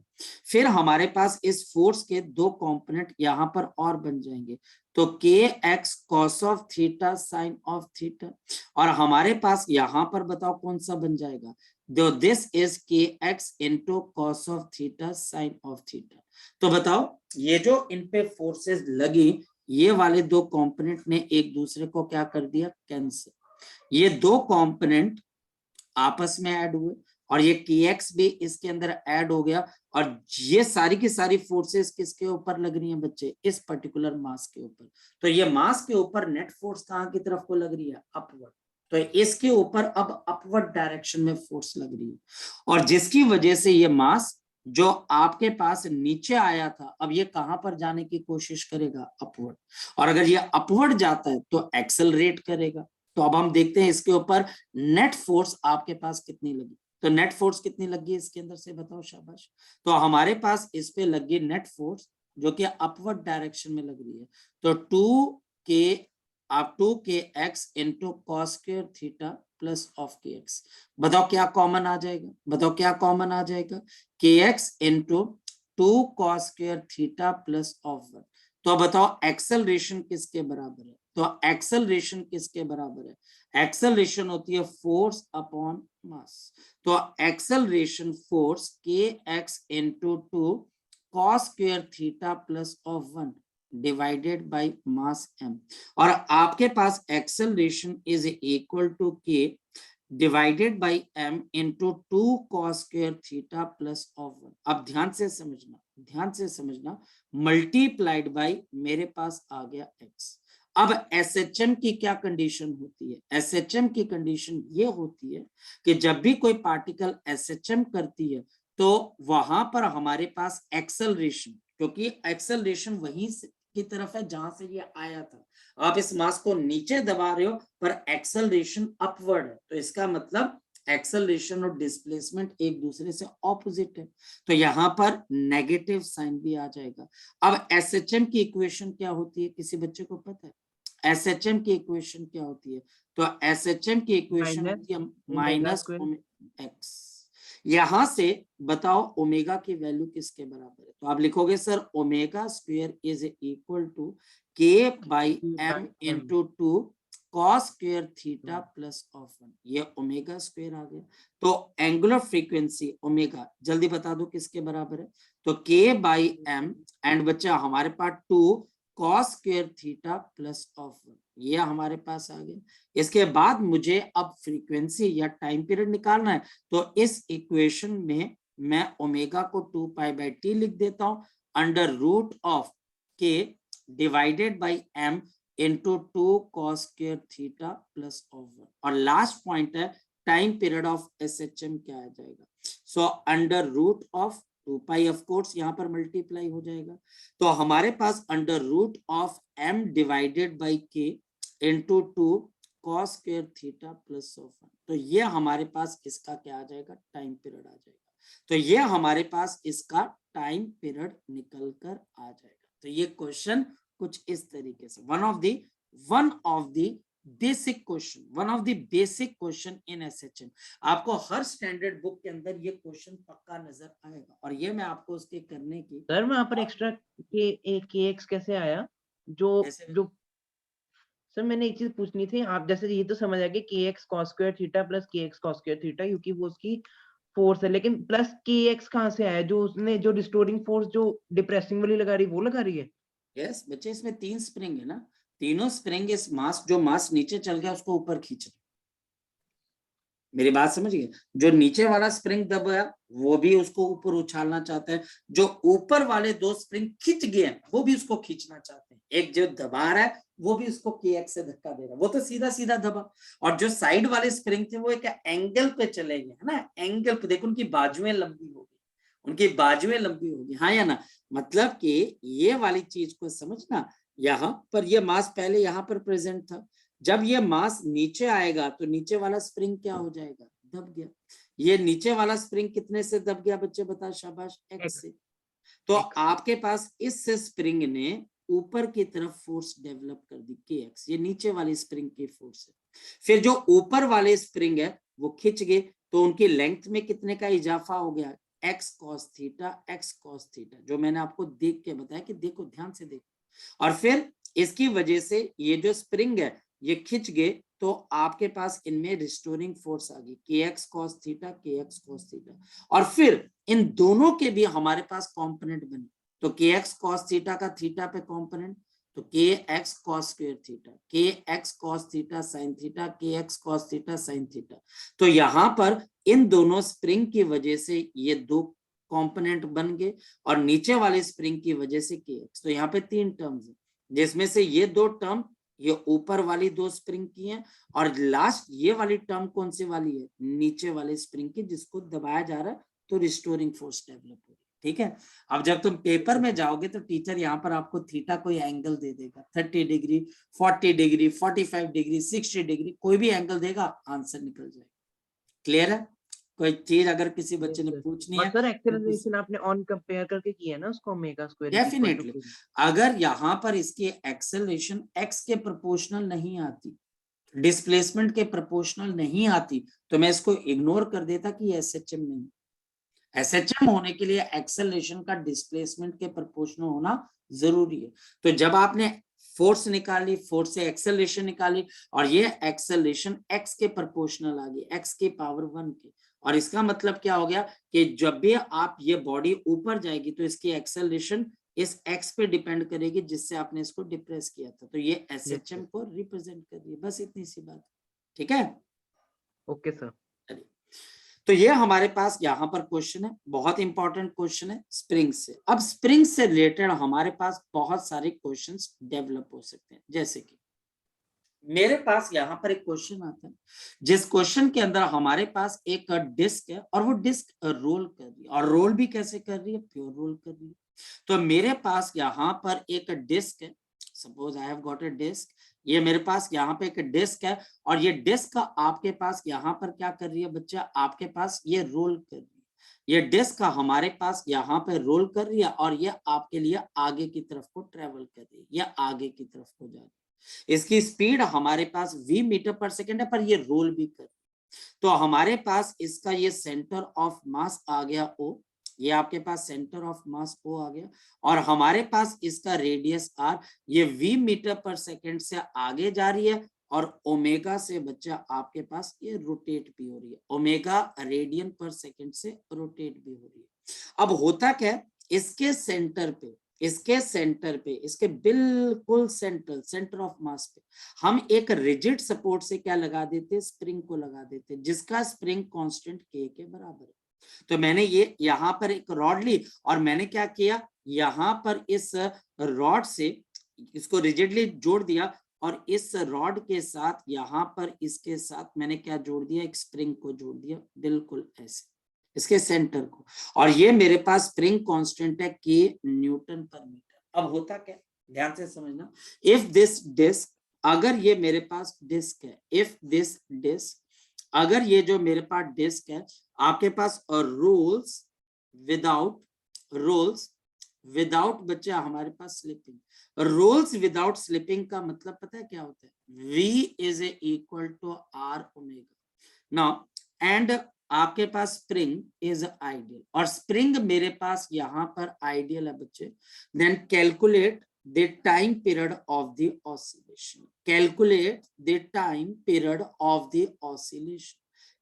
फिर हमारे पास इस फोर्स के दो कंपोनेंट यहां पर और बन जाएंगे, तो kx cos of theta sine of theta, और हमारे पास यहां पर बताओ कौन सा बन जाएगा, जो this is kx into cos of theta sine of theta. तो बताओ ये जो इन पे फोर्सेस लगी, ये वाले दो कंपोनेंट ने एक दूसरे को क्या कर दिया, कैंसिल, ये दो कंपोनेंट आपस में ऐड हुए और ये kx भी इसके अंदर ऐड हो गया, और ये सारी की सारी फोर्सेस किसके ऊपर लग रही हैं बच्चे, इस पर्टिकुलर मास के ऊपर। तो ये मास के ऊपर नेट फोर्स कहां की तरफ को लग रही है, अपवर्ड, तो इसके ऊपर अब अपवर्ड डायरेक्शन में फोर्स लग रही है, और जिसकी वजह से ये मास जो आपके पास नीचे आया था अब ये कहां पर जाने की कोशिश करेगा, अपवर्ड, और अगर ये अपवर्ड जाता है तो एक्सेलरेट करेगा। तो अब हम देखते हैं इसके ऊपर नेट फोर्स आपके पास कितनी लगी, तो नेट फोर्स कितनी लगी इसके अंदर से बताओ, शाबाश। तो हमारे पास इस पे लगी नेट फोर्स जो कि अपवर्ड डायरेक्शन में लग रही है, तो 2k into cos square theta plus of kx, बताओ क्या कॉमन आ जाएगा, बताओ क्या कॉमन आ जाएगा, kx into 2 cos square theta plus of 1। तो बताओ एक्सेलरेशन किसके बराबर है, तो एक्सेलरेशन किसके बराबर है, एक्सेलरेशन होती है फोर्स अपॉन मास, तो acceleration force kx into 2 cos square theta plus of 1 divided by mass m, और आपके पास acceleration is equal to k divided by m into 2 cos square theta plus of 1। अब ध्यान से समझना, ध्यान से समझना, मल्टीप्लाइड बाय मेरे पास आ गया x। अब SHM की क्या कंडीशन होती है, SHM की कंडीशन ये होती है कि जब भी कोई पार्टिकल SHM करती है तो वहां पर हमारे पास एक्सेलरेशन, क्योंकि एक्सेलरेशन वहीं की तरफ है जहां से ये आया था, आप इस मास को नीचे दबा रहे हो पर एक्सेलरेशन अपवर्ड है, तो इसका मतलब एक्सेलरेशन और डिस्प्लेसमेंट एक दूसरे से ऑपोजिट है, तो यहाँ पर नेगेटिव साइन भी आ जाएगा। अब SHM की इक्वेशन क्या होती है, किसी बच्चे को पता है SHM की इक्वेशन क्या होती है, तो SHM की इक्वेशन होती है माइनस x, यहां से बताओ ओमेगा की वैल्यू किसके बराबर है, तो आप लिखोगे sir omega square is equal to k by m into 2 cos square theta plus of 1, ये ओमेगा स्क्वायर आ गया। तो एंगुलर फ्रीक्वेंसी ओमेगा जल्दी बता दो किसके बराबर है, तो के बाई एम एंड बच्चा हमारे पास 2 cos square theta plus of 1, ये हमारे पास आ गया। इसके बाद मुझे अब फ्रीक्वेंसी या टाइम पीरियड निकालना है, तो इस इक्वेशन में मैं ओमेगा को 2 पाई बाई टी लिख देता हूं under root of k divided by m into 2 cos square theta plus of 1, और लास्ट पॉइंट है टाइम पीरियड ऑफ एसएचएम क्या आ जाएगा, so under root of 2 pi of course यहाँ पर मल्टीप्लाई हो जाएगा, तो हमारे पास under root of m divided by k into 2 cos square theta plus of 1, तो ये हमारे पास इसका क्या आ जाएगा, टाइम पीरियड आ जाएगा। तो ये हमारे पास इसका टाइम पीरियड निकल कर आ जाएगा। तो ये क्वेश्चन कुछ इस तरीके से one of the basic question in SHM, आपको हर स्टैंडर्ड बुक के अंदर ये क्वेश्चन पक्का नजर आएगा, और ये मैं आपको उसके करने की सर वहां पर एक्स्ट्रा के एक्स कैसे आया, जो सर मैंने एक चीज पूछनी थी, आप जैसे ये तो समझ आ गया के x cos square theta plus के एक्स कॉस स्क्वायर थीटा, क्योंकि वो उसकी फोर्स है, लेकिन प्लस के एक्स कहाँ से आया, जो उसने जो रिस्टोरिंग फोर्स जो डिप्रेसिंग वाली लगा रही है वो लगा रही है। यस बच्चे, इसमें 3 स्प्रिंग है ना, तीनों स्प्रिंग इस मास जो मास नीचे चल गया उसको ऊपर खींच रहे, मेरी बात समझिए, जो नीचे वाला स्प्रिंग दबाया वो भी उसको ऊपर उछालना चाहता है, जो ऊपर वाले 2 स्प्रिंग खींच गए वो भी उसको खींचना चाहते हैं, एक जो दबा रहा है वो भी उसको के एक्स से धक्का दे रहा है, वो तो सीधा सीधा दबा, और जो साइड वाले स्प्रिंग थे वो एक एंगल पे चले गए, है ना, एंगल पे देखो उनकी बाजुएं लंबी होगी, हाँ या ना, मतलब कि ये वाली चीज को समझना, यहाँ पर ये मास पहले यहाँ पर प्रेजेंट था, जब ये मास नीचे आएगा तो नीचे वाला स्प्रिंग क्या हो जाएगा, दब गया, ये नीचे वाला स्प्रिंग कितने से दब गया बच्चे बता, शाबाश, एक्स से, तो आपके पास इस स्प्रिंग ने ऊपर की तरफ फोर्स डेवलप कर दी के एक्स, ये नीचे वाली स्प्रिंग की फोर्स है, फिर जो ऊपर वाले स्प्रिंग है वो खिंच गए, तो उनकी लेंथ में कितने का इजाफा हो गया, एक्स कॉस थीटा, जो मैंने आपको देख के बताया कि देखो ध्यान से देखो, और फिर इसकी वजह से ये जो स्प्रिंग है ये खिंच गए, तो आपके पास इनमें रिस्टोरिंग फोर्स आ गई के एक्स कॉस थीटा, और फिर इन दोनों के भी हमारे पास कंपोनेंट बने, तो के एक्स कॉस थीटा का थीटा पे कंपोनेंट, तो k x cos square theta, k x cos theta sine theta, k x cos theta sine theta, तो यहाँ पर इन दोनों स्प्रिंग की वजह से ये 2 कंपोनेंट बन गए, और नीचे वाले स्प्रिंग की वजह से के एक्स, तो यहाँ पे 3 टर्म्स है, जिसमें से ये 2 टर्म ये ऊपर वाली 2 स्प्रिंग की है, और लास्ट ये वाली टर्म कौन सी वाली है, नीचे वाले स्प्रिंग की, जिसको दबाया जा रहा है तो रिस्टोरिंग फोर्स डेवलप होगी, ठीक है। अब जब तुम पेपर में जाओगे तो टीचर यहाँ पर आपको थीटा कोई एंगल दे देगा, 30 डिग्री 40 डिग्री 45 डिग्री 60 डिग्री, कोई भी एंगल देगा, आंसर निकल जाएगा, क्लियर है। कोई चीज अगर किसी बच्चे ने पूछनी है, सर एक्सेलरेशन आपने ऑन कंपेयर करके किया ना उसको ओमेगा स्क्वायर, डेफिनेटली अगर यहाँ पर इसकी एक्सेलरेशन एक्स के प्रोपोर्शनल नहीं आती, डिस्प्लेसमेंट के प्रोपोर्शनल नहीं आती, तो मैं इसको इग्नोर कर देता कि एसएचएम नहीं, एसएचएम होने के लिए एक्सेलरेशन का डिस्प्लेसमेंट के प्रोपोर्शनल होना जरूरी है, तो जब आपने फोर्स निकाली, फोर्स से एक्सेलरेशन निकाली, और ये एक्सेलरेशन एक्स के प्रोपोर्शनल आ गई, एक्स के पावर 1 के, और इसका मतलब क्या हो गया कि जब भी आप ये बॉडी ऊपर जाएगी तो इसकी एक्सेलरेशन इस एक्स पे डिपेंड करेगी जिससे आपने इसको डिप्रेस किया था, तो ये एसएचएम को रिप्रेजेंट कर रही है, बस इतनी सी बात, ठीक है। ओके सर, तो ये हमारे पास यहाँ पर क्वेश्चन है, बहुत इंपॉर्टेंट क्वेश्चन है स्प्रिंग से। अब स्प्रिंग से रिलेटेड हमारे पास बहुत सारे क्वेश्चंस डेवलप हो सकते हैं, जैसे कि मेरे पास यहाँ पर एक क्वेश्चन आता है, जिस क्वेश्चन के अंदर हमारे पास एक डिस्क है, और वो डिस्क रोल कर रही है, और रोल भी कैसे कर रही है, प्योर रोल कर रही है, तो मेरे पास यहाँ पर एक डिस्क है, suppose I have got a disk, ये मेरे पास यहाँ पे एक डिस्क है, और ये डिस्क आपके पास यहाँ पर क्या कर रही है बच्चा, आपके पास ये रोल कर रही है, ये डिस्क हमारे पास यहाँ पे रोल कर रही है, और ये आपके लिए आगे की तरफ को ट्रेवल कर रही है, ये आगे की तरफ को जा रही है, इसकी स्पीड हमारे पास v मीटर पर सेकेंड है, पर ये रोल भी कर रही है, तो हमारे पास इसका ये सेंटर ऑफ मास आ गया O, ये आपके पास सेंटर ऑफ मास O आ गया, और हमारे पास इसका रेडियस R, ये V मीटर पर सेकंड से आगे जा रही है, और ओमेगा से बच्चा आपके पास ये रोटेट भी हो रही है, ओमेगा रेडियन पर सेकंड से रोटेट भी हो रही है। अब होता क्या है, इसके सेंटर पे, इसके बिल्कुल सेंटर ऑफ मास पे हम एक रिजिड सपोर्ट से क्या लगा देते, स्प्रिंग को लगा देते, जिसका स्प्रिंग कांस्टेंट K के बराबर है। तो मैंने ये यहाँ पर एक रॉड ली, और मैंने क्या किया, यहाँ पर इस रॉड से इसको रिजिडली जोड़ दिया, और इस रॉड के साथ यहाँ पर इसके साथ मैंने क्या जोड़ दिया, एक स्प्रिंग को जोड़ दिया, बिल्कुल ऐसे इसके सेंटर को, और ये मेरे पास स्प्रिंग कांस्टेंट है K न्यूटन पर मीटर। अब होता क्या, ध्यान से समझना, इफ दिस डिस्क, अगर ये मेरे पास डिस्क है, इफ दिस डिस्क, अगर ये जो मेरे पास डिस्क है, आपके पास रोल्स विदाउट बच्चा हमारे पास स्लिपिंग, रोल्स विदाउट स्लिपिंग का मतलब पता है क्या होता है, V is equal to R omega. Now and आपके पास स्प्रिंग इज आइडियल, और स्प्रिंग मेरे पास यहाँ पर आइडियल है बच्चे, then calculate the time period of the oscillation, calculate the time period of the oscillation,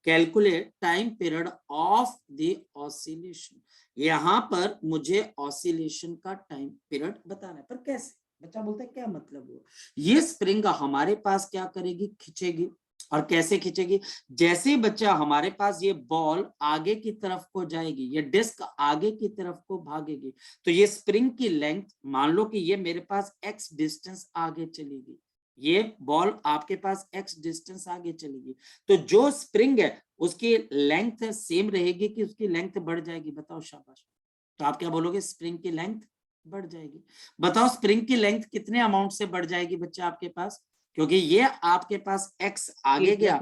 calculate time period of the oscillation। यहाँ पर मुझे oscillation का टाइम पीरियड बताना है, पर कैसे, बच्चा बोलता है क्या मतलब हुआ, ये स्प्रिंग हमारे पास क्या करेगी, खींचेगी, और कैसे खींचेगी, जैसे ही बच्चा हमारे पास ये बॉल आगे की तरफ को जाएगी, ये डिस्क आगे की तरफ को भागेगी, तो ये स्प्रिंग की लेंथ, मान लो कि ये मेरे पास x डिस्टेंस आगे चलेगी, ये बॉल आपके पास x डिस्टेंस आगे चलेगी, तो जो स्प्रिंग है उसकी लेंथ सेम रहेगी कि उसकी लेंथ बढ़ जाएगी, बताओ शाबाश। तो आप क्या बोलोगे, स्प्रिंग की लेंथ बढ़ जाएगी। बताओ स्प्रिंग की लेंथ कितने अमाउंट से बढ़ जाएगी बच्चा आपके पास, क्योंकि ये आपके पास x आगे गया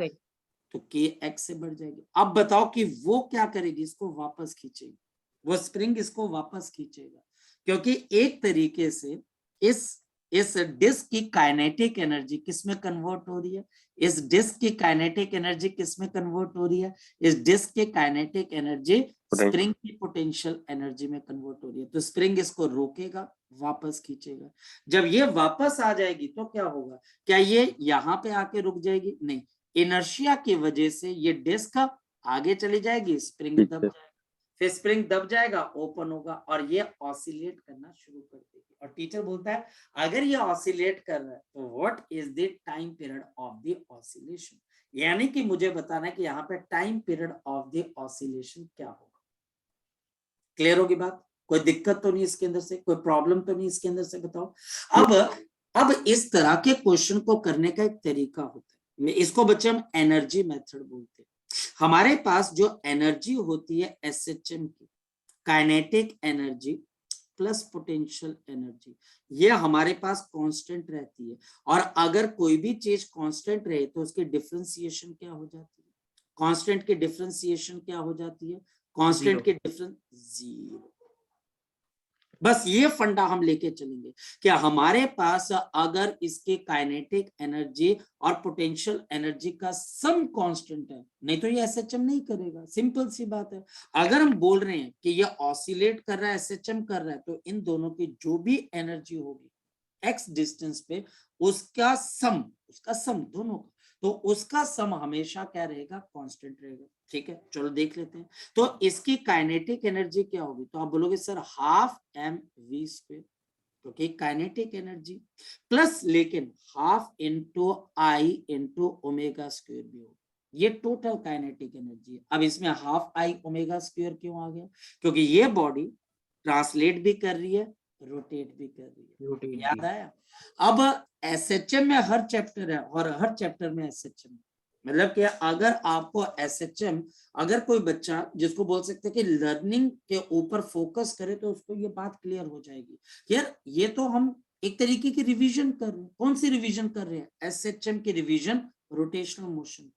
तो kx से बढ़ जाएगी। अब बताओ कि वो क्या करेगी, इसको वापस खींचेगी, वो स्प्रिंग इसको वापस खींचेगा, क्योंकि एक तरीके से इस डिस्क की काइनेटिक एनर्जी किसमें कन्वर्ट हो रही है, इस डिस्क की काइनेटिक एनर्जी किसमें कन्वर्ट हो रही है, इस डिस्क की काइनेटिक एनर्जी स्प्रिंग की पोटेंशियल एनर्जी में कन्वर्ट हो रही है। तो स्प्रिंग इसको रोकेगा, वापस खींचेगा, जब ये वापस आ जाएगी तो क्या होगा, क्या ये यहाँ पे आके रुक जाएगी, नहीं, इनर्शिया की वजह से ये डिस्क आगे चली जाएगी, स्प्रिंग दब जाएगा, फिर स्प्रिंग दब जाएगा, ओपन होगा, और ये ऑसिलेट करना शुरू कर देगी। और टीचर बोलता है अगर ये ऑसिलेट कर रहा है तो what is the time period of the oscillation, यानी कि मुझे बताना है कि यहाँ पे time period of the oscillation क्या होगा। क्लियर होगी बात, कोई दिक्कत तो नहीं इसके अंदर से, कोई प्रॉब्लम तो नहीं इसके अंदर से, बताओ। अब इस तरह के क्वेश्चन को करने का एक तरीका होता है, इसको बच्चे हम एनर्जी मेथड बोलते हैं। हमारे पास जो एनर्जी होती है SHM की, kinetic energy plus potential energy, ये हमारे पास कांस्टेंट रहती है, और अगर कोई भी चीज कांस्टेंट रहे तो उसकी डिफरेंशिएशन क्या हो जाती है, कांस्टेंट की डिफरेंशिएशन क्या हो जाती है, कांस्टेंट की डिफरेंस जीरो। बस ये फंडा हम लेके चलेंगे कि हमारे पास अगर इसके काइनेटिक एनर्जी और पोटेंशियल एनर्जी का सम कांस्टेंट है, नहीं तो ये SHM नहीं करेगा, सिंपल सी बात है। अगर हम बोल रहे हैं कि ये ऑसिलेट कर रहा है, SHM कर रहा है, तो इन दोनों की जो भी एनर्जी होगी x डिस्टेंस पे, उसका सम दोनों का, तो उसका सम हमेशा क्या रहेगा, कांस्टेंट रहेगा। ठीक है, चलो देख लेते हैं। तो इसकी काइनेटिक एनर्जी क्या होगी, तो आप बोलोगे सर हाफ mv², क्योंकि काइनेटिक एनर्जी प्लस, लेकिन हाफ इंटू आई इंटू ओमेगा² भी होगा, ये टोटल काइनेटिक एनर्जी है। अब इसमें हाफ आई ओमेगा² क्यों आ गया, क्योंकि ये बॉडी ट्रांसलेट भी कर रही है, रोटेट भी कर रही है, याद आया। अब SHM में हर चैप्टर है, और हर चैप्टर में SHM, मतलब कि अगर आपको SHM, अगर कोई बच्चा जिसको बोल सकते हैं कि लर्निंग के ऊपर फोकस करे, तो उसको ये बात क्लियर हो जाएगी, यार ये तो हम एक तरीके की रिवीजन कर रहे हैं। कौन सी रिवीजन कर रहे हैं, SHM की रिवीजन, रोटेशनल मोशन,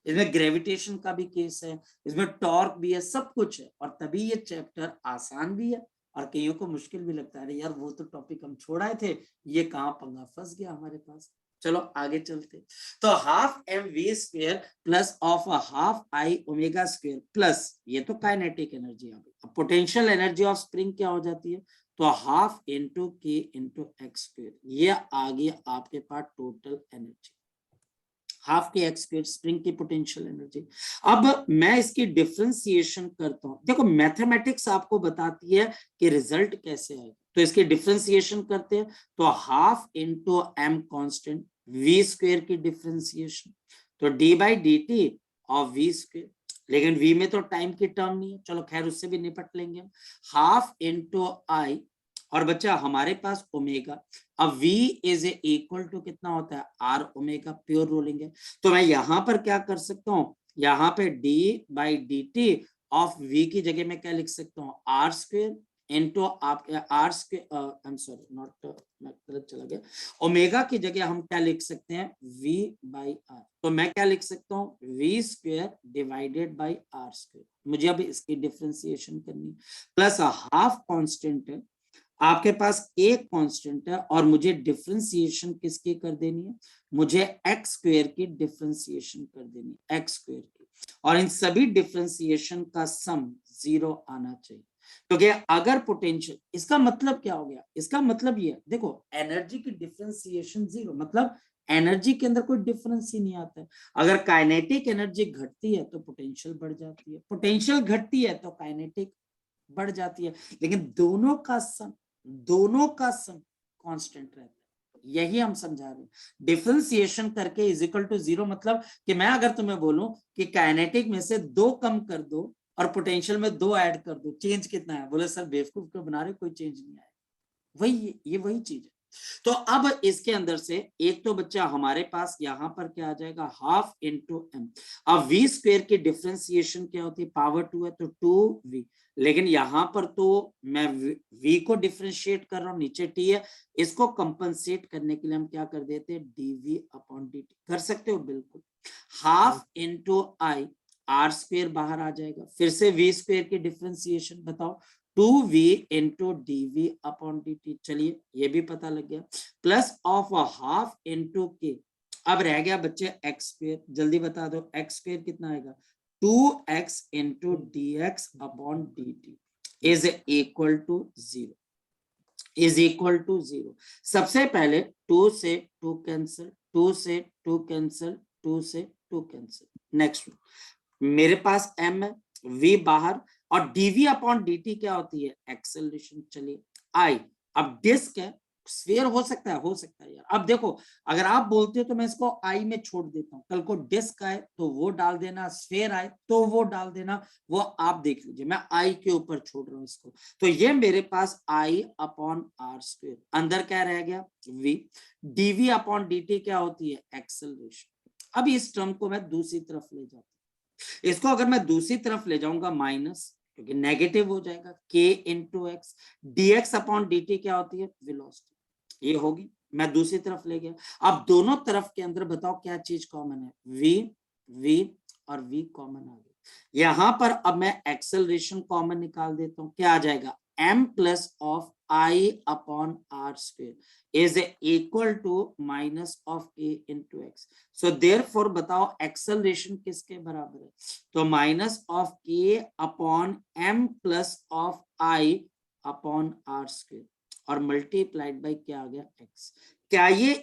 इसमें ग्रेविटेशन का भी केस है, इसमें टॉर्क भी है, सब कुछ है, और तभी ये चैप्टर आसान भी है और कईयों को मुश्किल भी लगता है, यार वो तो टॉपिक हम छोड़ाए थे, ये कहाँ पंगा फंस गया हमारे पास। चलो आगे चलते। तो half m v square plus of half I omega square plus, ये तो काइनेटिक एनर्जी आ गई। अब पोटेंशियल एनर्जी ऑफ स्प्रिंग क्या हो जाती है, तो हाफ इंटू के इंटू एक्स स्क्वेयर, ये आ गई आपके पास टोटल एनर्जी, हाफ के एक्स स्क्वेयर स्प्रिंग की पोटेंशियल एनर्जी। अब मैं इसकी डिफरेंशिएशन करता हूं, देखो मैथमेटिक्स आपको बताती है कि रिजल्ट कैसे आएगा, तो इसकी डिफरेंशिएशन करते हैं, तो half into m constant v square की डिफरेंशिएशन, तो d by d t of v square, लेकिन v में तो टाइम की टर्म नहीं है, चलो खैर उससे भी निपट लेंगे हम, हाफ इंटू आई, और बच्चा हमारे पास ओमेगा, अब v इज इक्वल टू कितना होता है r ओमेगा, प्योर रूलिंग है, तो मैं यहां पर क्या कर सकता हूं, यहाँ पे d by d t of v की जगह में क्या लिख सकता हूँ, आर स्क्वेयर इंटू आपके r square, I am sorry not, मैं गलत चला गया, ओमेगा की जगह हम क्या लिख सकते हैं v बाई आर, तो मैं क्या लिख सकता हूँ v square divided by r square, मुझे अब इसकी डिफरेंशिएशन करनी, प्लस हाफ कांस्टेंट है आपके पास, एक कांस्टेंट है, और मुझे डिफरेंशिएशन किसकी कर देनी है, मुझे एक्स स्क्वायर की डिफरेंशिएशन कर देनी है, एक्स स्क्वायर की, और इन सभी डिफरेंशिएशन का सम 0 आना चाहिए, क्योंकि अगर पोटेंशियल, इसका मतलब क्या हो गया, इसका मतलब ये देखो एनर्जी की डिफरेंशिएशन 0, मतलब एनर्जी के अंदर कोई डिफरेंस ही नहीं आता है, अगर काइनेटिक एनर्जी घटती है तो पोटेंशियल बढ़ जाती है, पोटेंशियल घटती है तो काइनेटिक बढ़ जाती है, लेकिन दोनों का सम कांस्टेंट रहता है, यही हम समझा रहे हैं। डिफरेंशिएशन करके इज इक्वल टू 0, मतलब कि मैं अगर तुम्हें बोलूं कि काइनेटिक में से 2 कम कर दो और पोटेंशियल में 2 ऐड कर दो, चेंज कितना है, बोले सर बेवकूफ क्यों बना रहे, कोई चेंज नहीं आएगा, वही चीज है। तो अब इसके अंदर से एक तो बच्चा हमारे पास यहाँ पर क्या आ जाएगा, हाफ इंटू एम, अब वी स्क्वेयर की डिफरेंशिएशन क्या होती है, पावर 2 है तो 2v, लेकिन यहां पर तो मैं v को डिफरेंशिएट कर रहा हूं, नीचे t है, इसको कंपनसेट करने के लिए हम क्या कर देते हैं dv अपॉन dt, कर सकते हो बिल्कुल, half into I, r square बाहर आ जाएगा, फिर से v स्क्वेयर की डिफरेंशिएशन बताओ, 2v into D upon d T, चलिए ये भी पता लग गया, प्लस ऑफ हाफ इंटू के, अब रह गया बच्चे एक्स स्क्वेयर, जल्दी बता दो एक्स स्क्वेयर कितना आएगा, 2x into d x upon d t is equal to 0, is equal to 0, सबसे पहले 2 से 2 कैंसिल, 2 से 2 कैंसिल, 2 से 2 कैंसिल, नेक्स्ट मेरे पास m है, v बाहर, और dv अपॉन dt क्या होती है, एक्सेलरेशन, चलिए i, अब डिस्क है, स्फीयर हो सकता है यार, अब देखो अगर आप बोलते हो तो मैं इसको आई में छोड़ देता हूँ, कल को डिस्क आए तो वो डाल देना, स्फीयर आए तो वो डाल देना, वो आप देख लीजिए, मैं आई के ऊपर छोड़ रहा हूँ इसको, तो ये मेरे पास आई अपॉन आर स्क्वेयर, अंदर क्या रह गया v, dv अपॉन dt क्या होती है एक्सेलरेशन, अब इस टर्म को मैं दूसरी तरफ ले जाता हूँ, इसको अगर मैं दूसरी तरफ ले जाऊंगा माइनस, क्योंकि नेगेटिव हो जाएगा, k into x, dx upon dt क्या होती है वेलोसिटी, ये होगी, मैं दूसरी तरफ ले गया, अब दोनों तरफ के अंदर बताओ क्या चीज कॉमन है, v और v कॉमन आ गया, यहां पर अब मैं एक्सेलरेशन कॉमन निकाल देता हूं, क्या आ जाएगा m plus of I upon r square is equal to minus of a into x, so therefore बताओ एक्सेलरेशन किसके बराबर है, तो minus of k upon m plus of i upon r square, और मल्टीप्लाइड बाय क्या आ गया x, क्या ये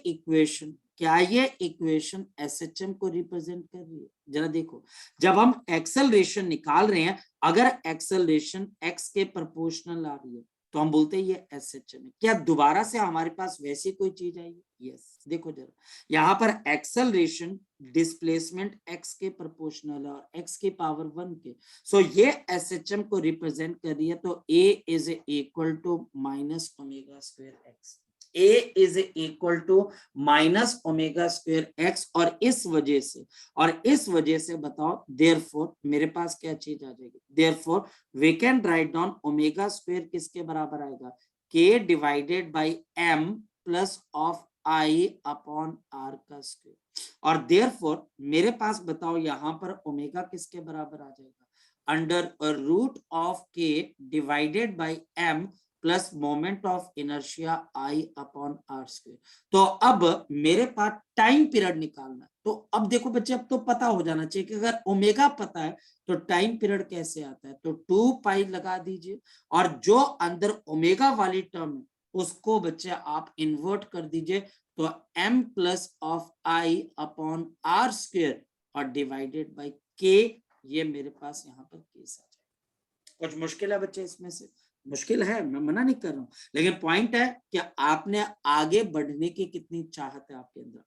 इक्वेशन एसएचएम को रिप्रेजेंट कर रही है, जरा देखो, जब हम एक्सेलरेशन निकाल रहे हैं, अगर एक्सेलरेशन x के प्रोपोर्शनल आ रही है तो हम बोलते हैं ये एसएचएम है, क्या दोबारा से हमारे पास वैसी कोई चीज आई है, यस, देखो जरा यहाँ पर एक्सेलरेशन डिस्प्लेसमेंट x के प्रोपोर्शनल है और x की पावर 1 के, सो ये एसएचएम को रिप्रेजेंट कर रही है, तो a is equal to minus omega square x, a is equal to minus omega square x, और इस वजह से बताओ देयरफॉर मेरे पास क्या चीज आ जाएगी, therefore we can write down omega square किसके बराबर आएगा, k divided by m plus of i upon r का स्क्वायर, और देयरफॉर मेरे पास बताओ यहां पर ओमेगा किसके बराबर आ जाएगा, under root of k divided by m plus moment of inertia I upon r square. तो अब मेरे पास टाइम पीरियड निकालना है। तो अब देखो बच्चे, अब तो पता हो जाना चाहिए कि अगर ओमेगा पता है तो टाइम पीरियड कैसे आता है। तो 2 पाई लगा दीजिए और जो अंदर ओमेगा वाली टर्म है उसको बच्चे आप इन्वर्ट कर दीजिए, तो m plus of I upon r square और डिवाइडेड बाई k, ये मेरे पास यहाँ पर केस आ जाएगा। कुछ मुश्किल है बच्चे इसमें से? मुश्किल है, मैं मना नहीं कर रहा हूं, लेकिन पॉइंट है कि आपने आगे बढ़ने की कितनी चाहत है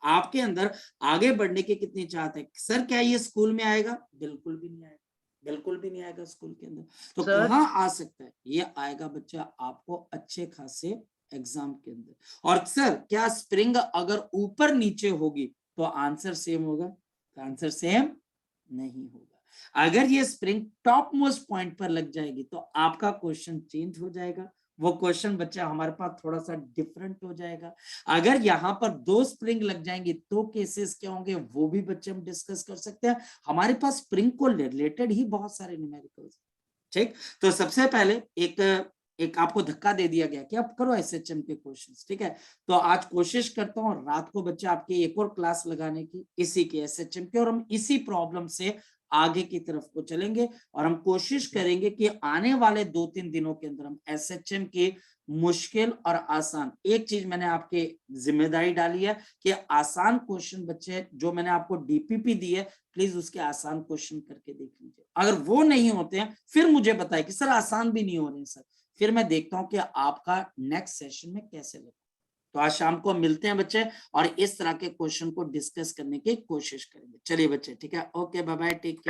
आपके अंदर आगे बढ़ने की कितनी चाहत है। सर क्या ये स्कूल में आएगा? बिल्कुल भी नहीं आएगा, बिल्कुल भी नहीं आएगा स्कूल के अंदर। तो सर कहाँ आ सकता है? ये आएगा बच्चा आपको अच्छे खासे एग्जाम के अंदर। और सर क्या स्प्रिंग अगर ऊपर नीचे होगी तो आंसर सेम होगा? तो आंसर सेम नहीं होगा। अगर ये स्प्रिंग टॉप मोस्ट पॉइंट पर लग जाएगी तो आपका क्वेश्चन चेंज हो जाएगा, वो क्वेश्चन बच्चा हमारे पास थोड़ा सा डिफरेंट हो जाएगा। अगर यहाँ पर 2 स्प्रिंग लग जाएंगी तो केसेस क्या होंगे वो भी बच्चे हम डिस्कस कर सकते हैं। हमारे पास स्प्रिंग को रिलेटेड ही बहुत सारे न्यूमेरिकल्स। ठीक, तो सबसे पहले एक आपको धक्का दे दिया गया कि आप करो एसएचएम के क्वेश्चंस। ठीक है, तो आज कोशिश करता हूँ रात को बच्चे आपकी एक और क्लास लगाने की इसी के एसएचएम के, और हम इसी प्रॉब्लम से आगे की तरफ को चलेंगे और हम कोशिश करेंगे कि आने वाले 2-3 दिनों के अंदर हम एसएचएम के मुश्किल और आसान, एक चीज मैंने आपके जिम्मेदारी डाली है कि आसान क्वेश्चन बच्चे जो मैंने आपको डीपीपी दी है प्लीज उसके आसान क्वेश्चन करके देख लीजिए। अगर वो नहीं होते हैं फिर मुझे बताए कि सर आसान भी नहीं हो रहे हैं सर, फिर मैं देखता हूं कि आपका नेक्स्ट सेशन में कैसे लगा। तो आज शाम को मिलते हैं बच्चे और इस तरह के क्वेश्चन को डिस्कस करने की कोशिश करेंगे। चलिए बच्चे, ठीक है, okay, bye bye, take care.